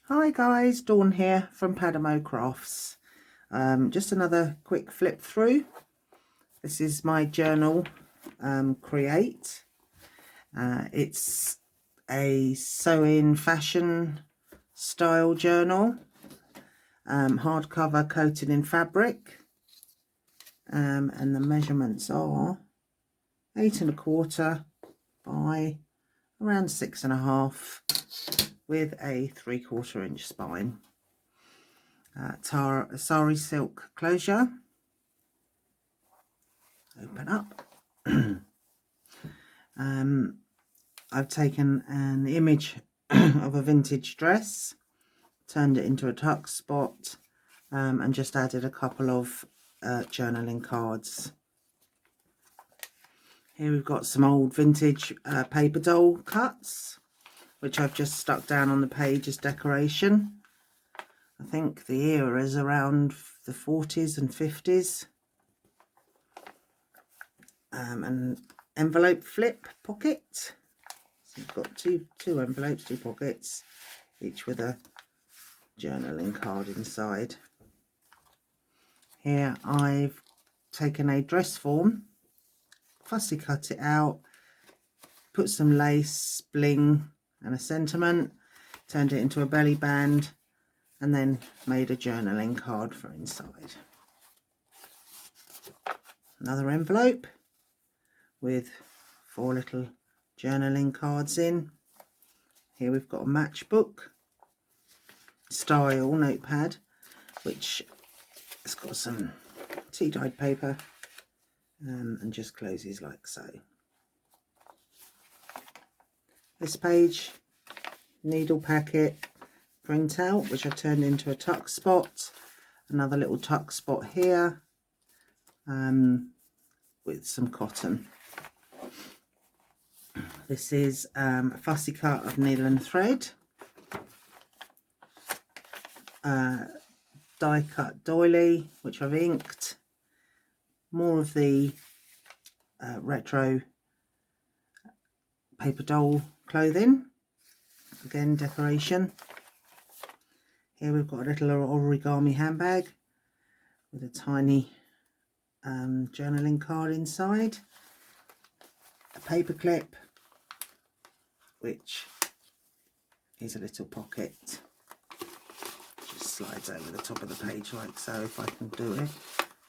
Hi guys, Dawn here from Padamo Crafts. Just another quick flip through. This is my journal, Create. It's a sew-in fashion style journal, hardcover coated in fabric, and the measurements are 8¼ by around 6½ with a 3/4 inch spine. Sari silk closure. Open up. I've taken an image of a vintage dress, turned it into a tuck spot, and just added a couple of journaling cards. Here we've got some old vintage paper doll cuts, which I've just stuck down on the page as decoration. I think the era is around the 40s and 50s. An envelope flip pocket. So you've got two envelopes, 2 pockets, each with a journaling card inside. Here I've taken a dress form, fussy cut it out, put some lace, bling and a sentiment, turned it into a belly band, and then made a journaling card for inside. Another envelope with 4 little journaling cards in. Here we've got a matchbook style notepad, which has got some tea dyed paper and just closes like so. This page, needle packet printout, which I've turned into a tuck spot. Another little tuck spot here with some cotton. This is a fussy cut of needle and thread, die cut doily, which I've inked, more of the retro paper doll clothing, again decoration. Here we've got a little origami handbag with a tiny journaling card inside, a paper clip, which is a little pocket, just slides over the top of the page like so, if I can do it.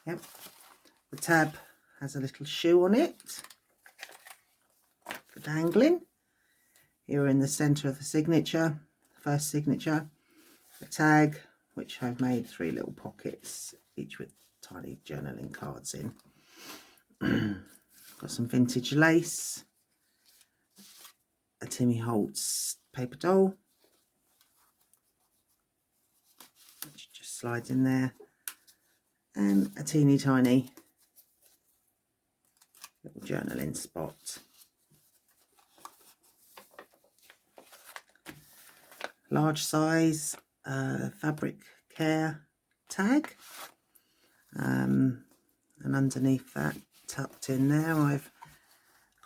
Yep. The tab has a little shoe on it for dangling. Here in the centre of the signature, first signature, a tag, which I've made 3 little pockets, each with tiny journaling cards in. Got some vintage lace, a Timmy Holtz paper doll, which just slides in there, and a teeny tiny little journaling spot. Large size fabric care tag, and underneath that, tucked in there, I've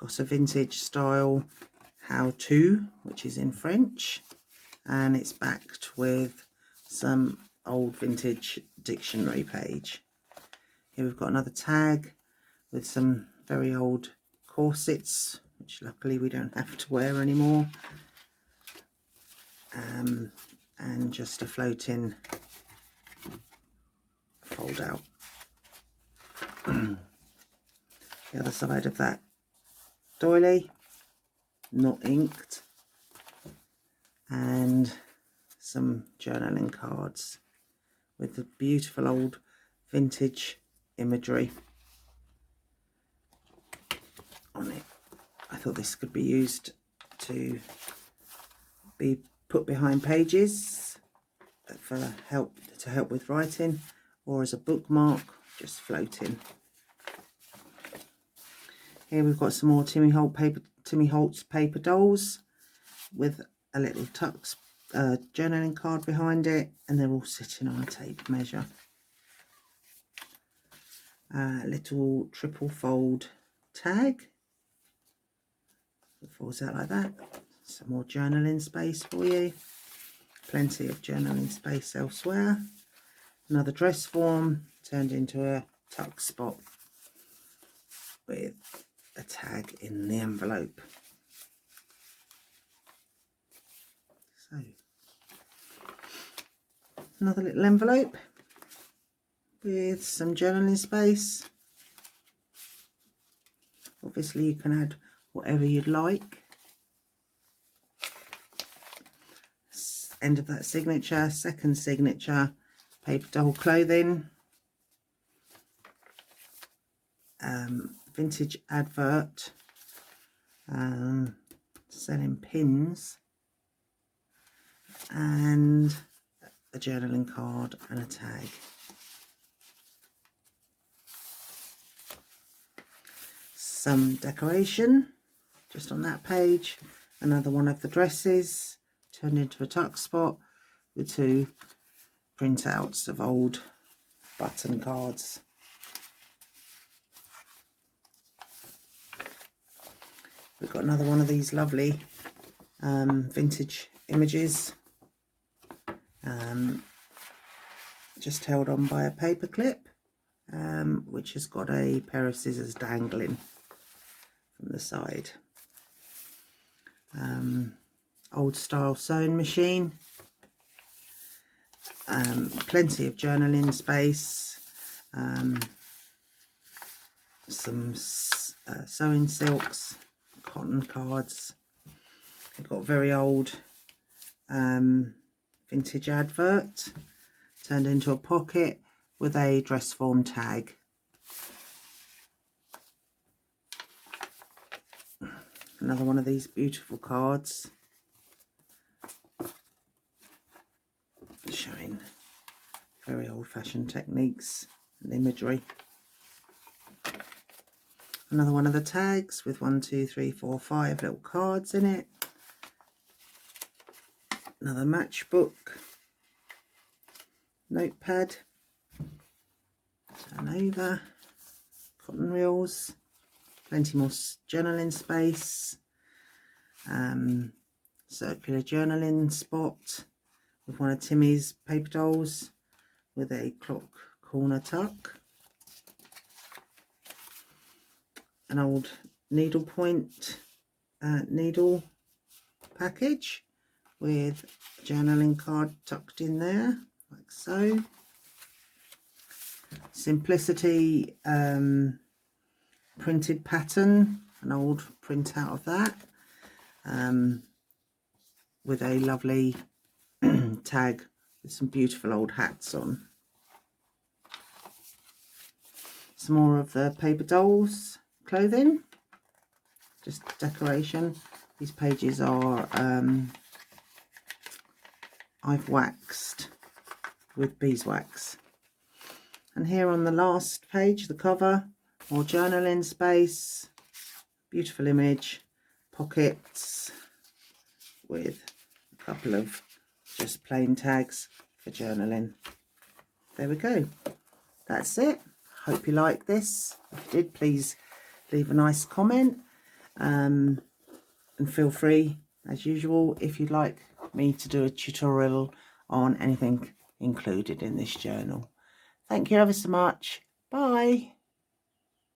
got a vintage style how to, which is in French, and it's backed with some old vintage dictionary page. Here we've got another tag with some very old corsets, which luckily we don't have to wear anymore, and just a floating fold out. The other side of that doily, not inked, and some journaling cards with the beautiful old vintage imagery on it. I thought this could be used to be put behind pages for help with writing, or as a bookmark, just floating. Here we've got some more Timmy Holtz paper dolls with a little tuck journaling card behind it, and they're all sitting on a tape measure. Little triple fold tag, it folds out like that. Some more journaling space for you. plenty of journaling space elsewhere. Another dress form turned into a tuck spot with a tag in the envelope. So another little envelope with some journaling space. Obviously you can add whatever you'd like. End of that signature. Second signature, paper doll clothing. Vintage advert. Selling pins. And a journaling card and a tag. Some decoration just on that page. Another one of the dresses turned into a tuck spot with 2 printouts of old button cards. We've got another one of these lovely vintage images, just held on by a paper clip, which has got a pair of scissors dangling from the side. Old style sewing machine. Plenty of journaling space. Some sewing silks, cotton cards. I've got a very old vintage advert turned into a pocket with a dress form tag. Another one of these beautiful cards showing very old-fashioned techniques and imagery. Another one of the tags with 1, 2, 3, 4, 5 little cards in it. Another matchbook, notepad, turn over, cotton reels, plenty more journaling space, circular journaling spot with one of Timmy's paper dolls with a clock corner tuck, an old needlepoint needle package with a journaling card tucked in there, like so. Simplicity printed pattern, an old printout of that, with a lovely tag with some beautiful old hats on. Some more of the paper dolls clothing, just decoration. These pages are I've waxed with beeswax. And here on the last page, the cover, more journaling space, beautiful image, pockets with a couple of just plain tags for journaling. There we go. That's it. Hope you like this. If you did, please leave a nice comment, and feel free, as usual, if you'd like me to do a tutorial on anything included in this journal. Thank you ever so much. Bye.